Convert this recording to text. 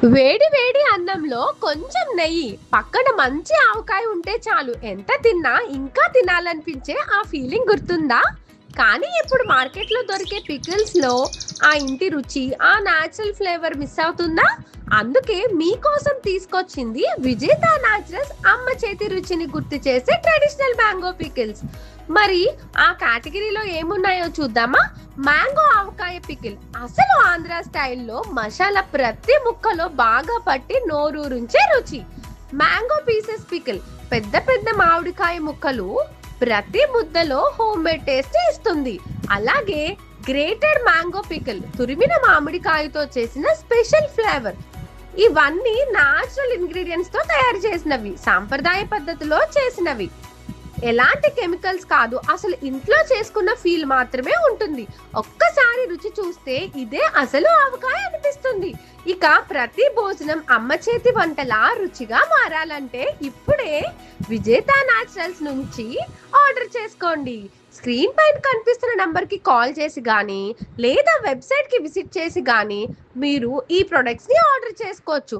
వేడి వేడి అన్నంలో కొంచెం నెయ్యి, పక్కన మంచి ఆవకాయ ఉంటే చాలు ఎంత తిన్నా ఇంకా తినాలనిపించే ఆ ఫీలింగ్ గుర్తుందా? కానీ ఇప్పుడు మార్కెట్లో దొరికే పికిల్స్లో ఆ ఇంటి రుచి, ఆ న్యాచురల్ ఫ్లేవర్ మిస్ అవుతుందా? అందుకే మీకోసం తీసుకొచ్చింది విజేత న్యాచురల్స్ అమ్మ చేతి రుచిని గుర్తు చేసే ట్రెడిషనల్ మ్యాంగో పికిల్స్. మరి ఆ కేటగిరీలో ఏమున్నాయో చూద్దామా? మ్యాంగో ఆవకాయ పికిల్ అసలు ఆంధ్ర స్టైల్లో మసాలా ప్రతి ముక్కలో బాగా పట్టి నోరూరించే రుచి. మ్యాంగో పీసెస్ పికిల్ పెద్ద పెద్ద మామిడికాయ ముక్కలు ప్రతి ముద్దలో హోమ్ మేడ్ టేస్ట్ ఇస్తుంది. అలాగే గ్రేటెడ్ మ్యాంగో పికిల్ తురిమిన మామిడికాయతో చేసిన స్పెషల్ ఫ్లేవర్. ఇవన్నీ నాచురల్ ఇంగ్రీడియంట్స్ తో తయారు చేసినవి, సాంప్రదాయ పద్ధతిలో చేసినవి. ఎలాంటి కెమికల్స్ కాదు, అసలు ఇంట్లో చేసుకున్న ఫీల్ మాత్రమే ఉంటుంది. ఒక్కసారి రుచి చూస్తే ఇదే అసలు ఆవకాయ అనిపిస్తుంది. ఇక ప్రతి భోజనం అమ్మ చేతి వంటలా రుచిగా మారాలంటే ఇప్పుడే విజేత న్యాచురల్స్ నుంచి ఆర్డర్ చేసుకోండి. స్క్రీన్ పైన కనిపిస్తున్న నంబర్ కి కాల్ చేసి గానీ లేదా వెబ్సైట్ కి విజిట్ చేసి గానీ మీరు ఈ ప్రొడక్ట్స్ ని ఆర్డర్ చేసుకోవచ్చు.